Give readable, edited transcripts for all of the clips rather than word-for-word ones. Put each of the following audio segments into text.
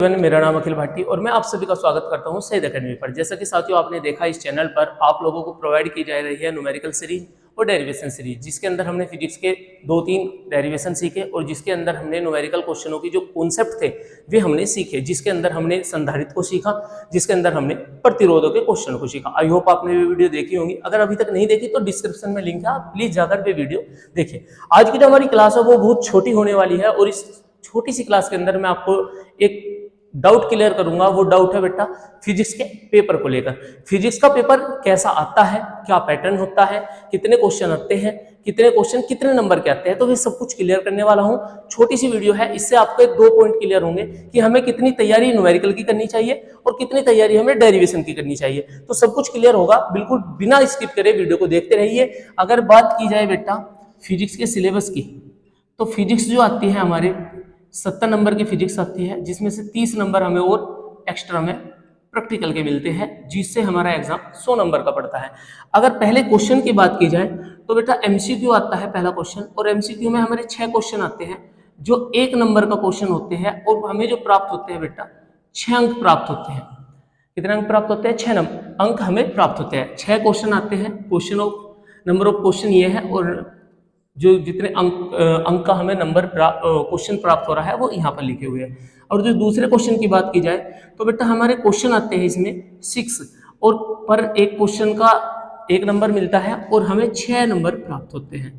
मेरा नाम अखिल भाटी और मैं आप सभी का स्वागत करता हूं सईद अकेडमी पर। जैसा कि साथियों आपने देखा, इस चैनल पर आप लोगों को प्रोवाइड की जा रही है न्यूमेरिकल सीरीज और डेरिवेशन सीरीज, जिसके अंदर हमने फिजिक्स के 2-3 डेरिवेशन सीखे और जिसके अंदर हमने न्यूमेरिकल क्वेश्चनों की जो कॉन्सेप्ट थे वे हमने सीखे, जिसके अंदर हमने संधारित्र को सीखा, जिसके अंदर हमने प्रतिरोधों के क्वेश्चन को सीखा। आई होप आपने ये वीडियो देखी होंगी। अगर अभी तक नहीं देखी तो डिस्क्रिप्शन में लिंक है, आप प्लीज जाकर वे वीडियो देखें। आज की जो हमारी क्लास है वो बहुत छोटी होने वाली है और इस छोटी सी क्लास के अंदर मैं आपको एक डाउट क्लियर करूंगा। वो डाउट है बेटा फिजिक्स के पेपर को लेकर। फिजिक्स का पेपर कैसा आता है, क्या पैटर्न होता है, कितने क्वेश्चन आते हैं, कितने क्वेश्चन कितने नंबर के आते हैं, तो ये सब कुछ क्लियर करने वाला हूं। छोटी सी वीडियो है, इससे आपके 2 पॉइंट क्लियर होंगे कि हमें कितनी तैयारी न्यूमेरिकल की करनी चाहिए और कितनी तैयारी हमें डेरिवेशन की करनी चाहिए। तो सब कुछ क्लियर होगा, बिल्कुल बिना स्किप करे वीडियो को देखते रहिए। अगर बात की जाए बेटा फिजिक्स के सिलेबस की, तो फिजिक्स जो आती है हमारे 70 नंबर की फिजिक्स आती है, जिसमें से 30 नंबर हमें और एक्स्ट्रा में प्रैक्टिकल के मिलते हैं, जिससे हमारा एग्जाम 100 नंबर का पड़ता है। अगर पहले क्वेश्चन की बात की जाए तो बेटा एमसीक्यू आता है पहला क्वेश्चन, और एमसीक्यू में हमारे 6 क्वेश्चन आते हैं जो 1 नंबर का क्वेश्चन होते हैं, और हमें जो प्राप्त होते हैं बेटा 6 अंक प्राप्त होते हैं। कितने अंक प्राप्त होते हैं? 6 अंक हमें प्राप्त होते हैं। 6 क्वेश्चन आते हैं, question of number of question ये है, और जो जितने अंक का हमें नंबर क्वेश्चन प्राप्त हो रहा है वो यहाँ पर लिखे हुए हैं। और जो दूसरे क्वेश्चन की बात की जाए तो बेटा हमारे क्वेश्चन आते हैं इसमें 6, और पर एक क्वेश्चन का 1 नंबर मिलता है और हमें 6 नंबर प्राप्त होते हैं,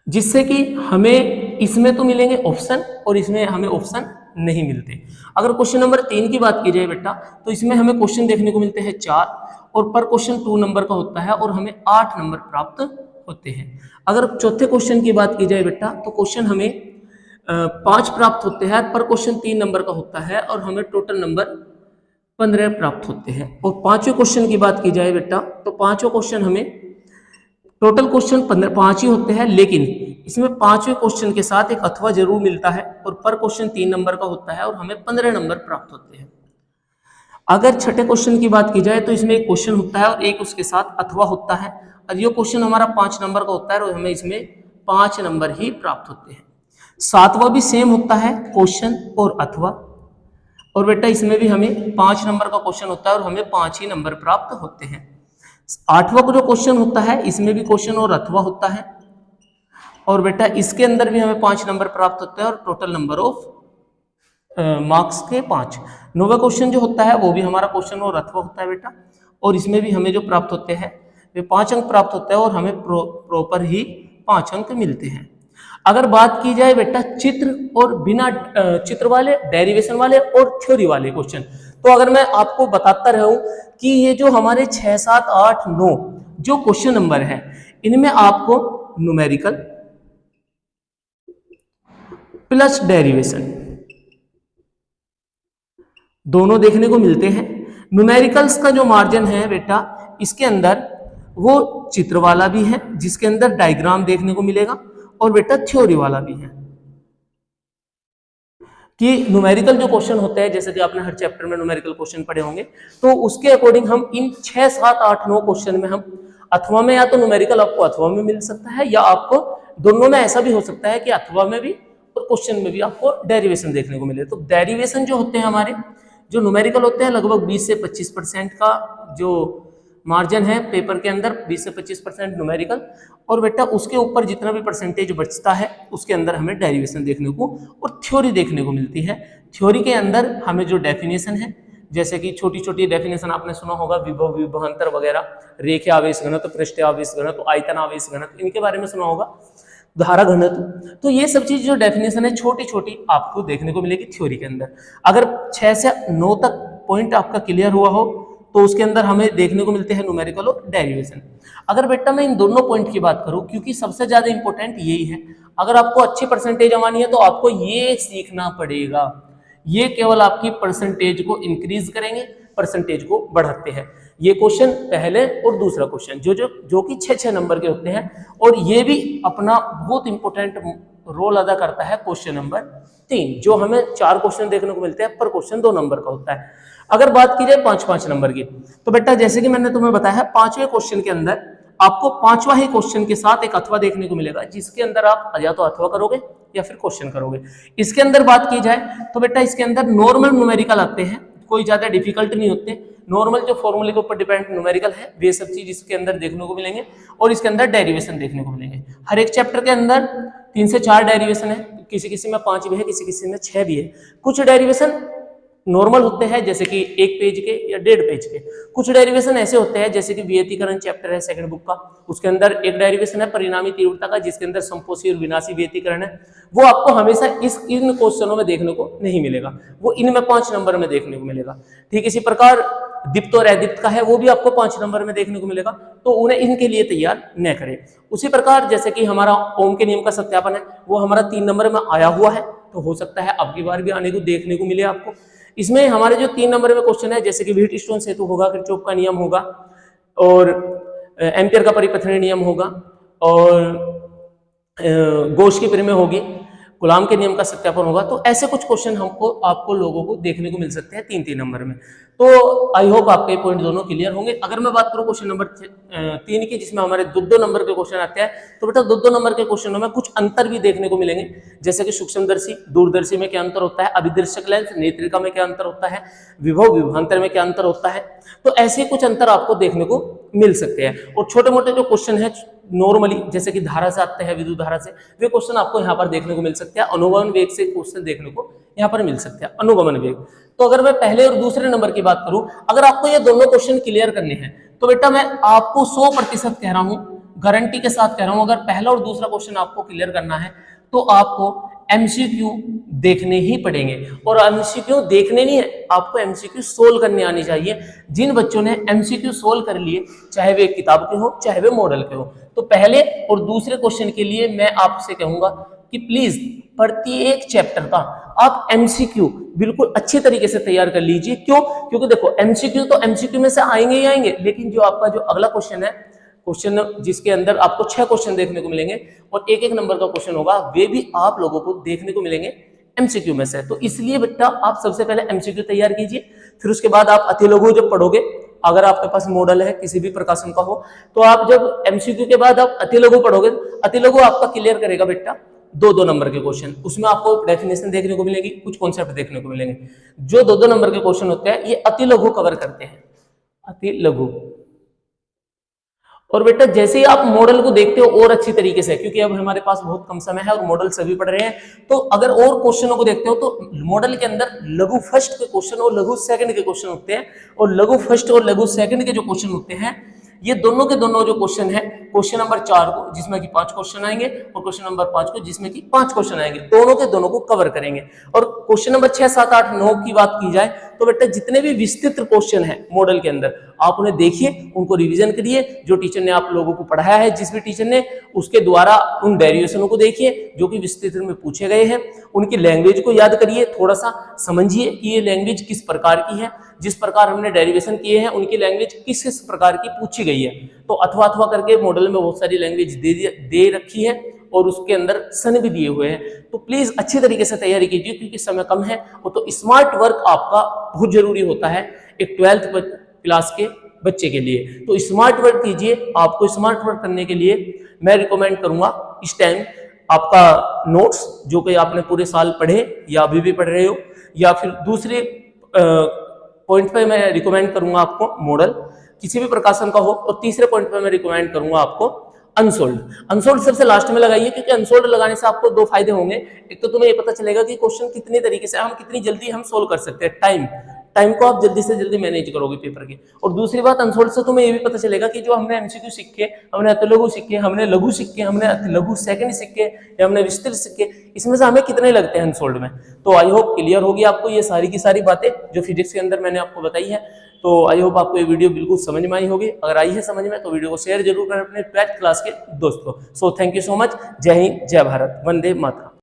जिससे कि हमें इसमें तो मिलेंगे ऑप्शन और इसमें हमें ऑप्शन नहीं मिलते। अगर क्वेश्चन नंबर 3 की बात की जाए बेटा, तो इसमें हमें क्वेश्चन देखने को मिलते हैं 4, और पर क्वेश्चन 2 नंबर का होता है और हमें 8 नंबर प्राप्त होते हैं। अगर चौथे क्वेश्चन की बात की जाए बेटा, तो क्वेश्चन हमें 5 प्राप्त होते हैं, पर क्वेश्चन 3 नंबर का होता है और हमें टोटल नंबर 15 प्राप्त होते हैं। और पांचवें क्वेश्चन की बात की जाए बेटा, तो पांचवें क्वेश्चन हमें टोटल क्वेश्चन 5 ही होते हैं, लेकिन इसमें 5वें क्वेश्चन के साथ एक अथवा जरूर मिलता है, और पर क्वेश्चन 3 नंबर का होता है और हमें 15 नंबर प्राप्त होते हैं। अगर छठे क्वेश्चन की बात की जाए तो इसमें एक क्वेश्चन होता है और एक उसके साथ अथवा होता है, और ये क्वेश्चन हमारा 5 नंबर का होता है और हमें इसमें 5 नंबर ही प्राप्त होते हैं। 7वां भी सेम होता है, क्वेश्चन और अथवा, और बेटा इसमें भी हमें 5 नंबर का क्वेश्चन होता है और हमें 5 ही नंबर प्राप्त होते हैं। 8वां को जो क्वेश्चन होता है इसमें भी क्वेश्चन और अथवा होता है, और बेटा इसके अंदर भी हमें 5 नंबर प्राप्त होते हैं और टोटल नंबर ऑफ मार्क्स के 5। 9वां क्वेश्चन जो होता है वो भी हमारा क्वेश्चन और अथवा होता है बेटा, और इसमें भी हमें जो प्राप्त होते हैं वे 5 अंक प्राप्त होते हैं और हमें प्रॉपर ही 5 अंक मिलते हैं। अगर बात की जाए बेटा चित्र और बिना चित्र वाले, डेरिवेशन वाले और थ्योरी वाले क्वेश्चन, तो अगर मैं आपको बताता रहूं कि ये जो हमारे 6, 7, 8, 9 जो क्वेश्चन नंबर है, इनमें आपको न्यूमेरिकल प्लस डेरिवेशन दोनों देखने को मिलते हैं। न्यूमेरिकल्स का जो मार्जिन है बेटा, इसके अंदर वो चित्र वाला भी है जिसके अंदर डायग्राम देखने को मिलेगा, और बेटा थ्योरी वाला भी है कि न्यूमेरिकल जो क्वेश्चन होते हैं, जैसे कि आपने हर चैप्टर में न्यूमेरिकल क्वेश्चन पढ़े होंगे, तो उसके अकॉर्डिंग हम इन 6, 7, 8, 9 क्वेश्चन में हम अथवा में या तो न्यूमेरिकल आपको अथवा में मिल सकता है, या आपको दोनों में ऐसा भी हो सकता है कि अथवा में भी और क्वेश्चन में भी आपको डेरिवेशन देखने को मिले। तो डेरिवेशन जो होते हैं हमारे, जो न्यूमेरिकल होते हैं, लगभग 20 से 25% का जो मार्जिन है पेपर के अंदर, 20 से 25% न्यूमेरिकल, और बेटा उसके ऊपर जितना भी परसेंटेज बचता है उसके अंदर हमें डेरिवेशन देखने को और थ्योरी देखने को मिलती है। थ्योरी के अंदर हमें जो डेफिनेशन है, जैसे कि छोटी छोटी डेफिनेशन आपने सुना होगा, विभव, विभवांतर वगैरह, रेखीय आवेश घनत्व, पृष्ठीय आवेश घनत्व, आयतन आवेश घनत्व, इनके बारे में सुना होगा, धारा घनत्व, तो ये सब चीज जो डेफिनेशन है छोटी छोटी आपको देखने को मिलेगी थ्योरी के अंदर। अगर 6 से 9 तक पॉइंट आपका क्लियर हुआ हो तो उसके अंदर हमें देखने को मिलते हैं न्यूमेरिकल और डेरिवेशन। अगर बेटा मैं इन दोनों पॉइंट की बात करूं, क्योंकि सबसे ज्यादा इंपॉर्टेंट यही है, अगर आपको अच्छी परसेंटेज आनी है तो आपको ये सीखना पड़ेगा। ये केवल आपकी परसेंटेज को इंक्रीज करेंगे, परसेंटेज को बढ़ाते हैं। ये क्वेश्चन पहले और दूसरा क्वेश्चन जो कि 6-6 नंबर के होते हैं, और ये भी अपना बहुत इंपॉर्टेंट रोल अदा करता है क्वेश्चन नंबर 3, जो हमें 4 क्वेश्चन देखने को मिलते हैं, पर क्वेश्चन 2 नंबर का होता है। अगर बात की जाए 5-5 नंबर की, तो बेटा जैसे कि मैंने तुम्हें बताया है, 5वें क्वेश्चन के अंदर आपको पांचवा ही क्वेश्चन के साथ एक अथवा देखने को मिलेगा, जिसके अंदर आप या तो अथवा करोगे या फिर क्वेश्चन करोगे। इसके अंदर बात की जाए तो बेटा इसके अंदर नॉर्मल न्यूमेरिकल आते हैं, कोई ज्यादा डिफिकल्ट नहीं होते। नॉर्मल जो फॉर्मूले के ऊपर डिपेंड न्यूमेरिकल है वे सब चीज इसके अंदर देखने को मिलेंगे, और इसके अंदर डेरिवेशन देखने को मिलेंगे। हर एक चैप्टर के अंदर 3 से 4 डेरिवेशन है, किसी किसी में 5 भी है, किसी किसी में 6 भी है। कुछ डेरिवेशन नॉर्मल होते हैं जैसे कि 1 पेज के या 1.5 पेज के। कुछ डेरिवेशन ऐसे होते हैं जैसे कि व्यतिकरण चैप्टर है सेकंड बुक का, उसके अंदर एक डेरिवेशन है परिणामी तीव्रता का, जिसके अंदर संपोषी और विनाशी व्यतिकरण है। वो आपको हमेशा इन क्वेश्चनों में देखने को नहीं मिलेगा, वो इनमें 5 नंबर में देखने को मिलेगा। ठीक इसी प्रकार दीप्त और अदीप्त का है, वो भी आपको 5 नंबर में देखने को मिलेगा, तो उन्हें इनके लिए तैयार न करें। उसी प्रकार जैसे कि हमारा ओम के नियम का सत्यापन है, वो हमारा 3 नंबर में आया हुआ है, तो हो सकता है अब की बार भी आने को देखने को मिले आपको। इसमें हमारे जो 3 नंबर में क्वेश्चन है जैसे कि व्हीटस्टोन सेतु होगा, किरचॉफ का नियम होगा, और एम्पियर का परिपथन नियम होगा, और गोश की प्रमेय होगी, गुलाम के नियम का सत्यापन होगा। तो ऐसे कुछ क्वेश्चन हमको आपको लोगों को देखने को मिल सकते हैं 3-3 नंबर में। तो आई होप आपके पॉइंट दोनों क्लियर होंगे। अगर मैं बात करूं क्वेश्चन नंबर 3 की, जिसमें हमारे 2-2 नंबर के क्वेश्चन आते हैं, तो बेटा 2-2 नंबर के क्वेश्चनों में कुछ अंतर भी देखने को मिलेंगे, जैसे कि सूक्ष्मदर्शी दूरदर्शी में क्या अंतर होता है, अभिदर्शक लेंस नेत्रिका में क्या अंतर होता है, विभव विभवांतर में क्या अंतर होता है। तो ऐसे कुछ अंतर आपको देखने को मिल सकते हैं। और छोटे मोटे जो क्वेश्चन है नॉर्मली जैसे कि धारा से आते हैं, विद्युत धारा से, वे क्वेश्चन आपको यहाँ पर देखने को मिल सकते हैं। अनुगमन वेग से क्वेश्चन देखने को यहाँ पर मिल सकते हैं, अनुगमन वेग। तो अगर मैं पहले और दूसरे नंबर की बात करूं, अगर आपको ये दोनों क्वेश्चन क्लियर करने हैं तो बेटा मैं आपको 100% कह रहा हूं, गारंटी के साथ कह रहा हूं, अगर पहला और दूसरा क्वेश्चन आपको क्लियर करना है तो आपको एमसीक्यू देखने ही पड़ेंगे। और एमसीक्यू देखने नहीं है, आपको एमसीक्यू सोल्व करने आनी चाहिए। जिन बच्चों ने एमसीक्यू सोल्व कर लिए, चाहे वे किताब के हो चाहे वे मॉडल के हो, तो पहले और दूसरे क्वेश्चन के लिए मैं आपसे कहूंगा कि प्लीज प्रत्येक चैप्टर का आप एमसीक्यू बिल्कुल अच्छी तरीके से तैयार कर लीजिए। क्यों? क्योंकि देखो एमसीक्यू तो एमसीक्यू में से आएंगे ही आएंगे, लेकिन जो आपका जो अगला क्वेश्चन है, क्वेश्चन जिसके अंदर आपको 6 क्वेश्चन देखने को मिलेंगे और 1-1 नंबर का क्वेश्चन होगा, वे भी आप लोगों को देखने को मिलेंगे एमसीक्यू में से। तो इसलिए बेटा आप सबसे पहले एमसीक्यू तैयार कीजिए, फिर उसके बाद आप अति लघु जब पढ़ोगे, अगर आपके पास मॉडल है किसी भी प्रकाशन का हो, तो आप जब एमसीक्यू के बाद आप अति लघु पढ़ोगे, अति लघु आपका क्लियर करेगा बेटा 2-2 नंबर के क्वेश्चन। उसमें आपको डेफिनेशन देखने को मिलेगी, कुछ कॉन्सेप्ट देखने को मिलेंगे। जो 2-2 नंबर के क्वेश्चन होते हैं ये अति लघु कवर करते हैं, अति लघु। और बेटा जैसे ही आप मॉडल को देखते हो और अच्छी तरीके से, क्योंकि अब हमारे पास बहुत कम समय है और मॉडल सभी पढ़ रहे हैं, तो अगर और क्वेश्चनों को देखते हो तो मॉडल के अंदर लघु फर्स्ट के क्वेश्चन और लघु सेकंड के क्वेश्चन होते हैं, और लघु फर्स्ट और लघु सेकंड के जो क्वेश्चन होते हैं, ये दोनों के दोनों जो क्वेश्चन है, क्वेश्चन नंबर 4 को जिसमें कि 5 क्वेश्चन आएंगे और क्वेश्चन नंबर 5 को जिसमें कि 5 क्वेश्चन आएंगे, दोनों के दोनों को कवर करेंगे। और क्वेश्चन नंबर 6, 7, 8, 9 की बात की जाए तो बेटा जितने भी विस्तृत क्वेश्चन है मॉडल के अंदर, आप उन्हें देखिए, उनको रिवीजन करिए, जो टीचर ने आप लोगों को पढ़ाया है, जिस भी टीचर ने, उसके द्वारा उन डेरिवेशनों को देखिए जो कि विस्तृत में पूछे गए हैं, उनकी लैंग्वेज को याद करिए, थोड़ा सा समझिए कि ये लैंग्वेज किस प्रकार की है, जिस प्रकार हमने डेरिवेशन किए हैं उनकी लैंग्वेज किस किस प्रकार की पूछी गई है। तो अथवा अथवा करके मॉडल में बहुत सारी लैंग्वेज दे रखी है और उसके अंदर सन भी दिए हुए हैं। तो प्लीज अच्छी तरीके से तैयारी कीजिए, क्योंकि समय कम है। और तो स्मार्ट वर्क आपका बहुत जरूरी होता है एक 12th क्लास के बच्चे के लिए। तो स्मार्ट वर्क कीजिए। आपको स्मार्ट वर्क करने के लिए मैं रिकमेंड करूंगा इस टाइम आपका नोट्स, जो कि आपने पूरे साल पढ़े या अभी भी पढ़ रहे हो, या फिर दूसरे पॉइंट पे मैं रिकमेंड करूंगा आपको मॉडल किसी भी प्रकाशन का हो, और तीसरे पॉइंट पे मैं रिकमेंड करूंगा आपको अनसोल्ड। अनसोल्ड सबसे लास्ट में लगाइए, क्योंकि अनसोल्ड लगाने से आपको 2 फायदे होंगे। एक तो तुम्हें ये पता चलेगा कि क्वेश्चन कितनी तरीके से हम कितनी जल्दी हम सोल्व कर सकते हैं, टाइम को आप जल्दी से जल्दी मैनेज करोगे पेपर के। और दूसरी बात अनसोल्ड से तुम्हें ये भी पता चलेगा कि जो हमने एमसीक्यू सीखे, हमने अति लघु सीखे, हमने लघु सीखे, हमने अति लघु सेकंड सीखे, या हमने विस्तृत सीखे, इसमें से हमें कितने लगते हैं अनसोल्ड में। तो आई होप क्लियर होगी आपको ये सारी की सारी बातें जो फिजिक्स के अंदर मैंने आपको बताई है। तो आई होप आपको ये वीडियो बिल्कुल समझ में आई होगी। अगर आई है समझ में तो वीडियो को शेयर जरूर करें अपने 12th क्लास के दोस्तों। So thank you so much. जय हिंद, जय भारत, वंदे मातरम।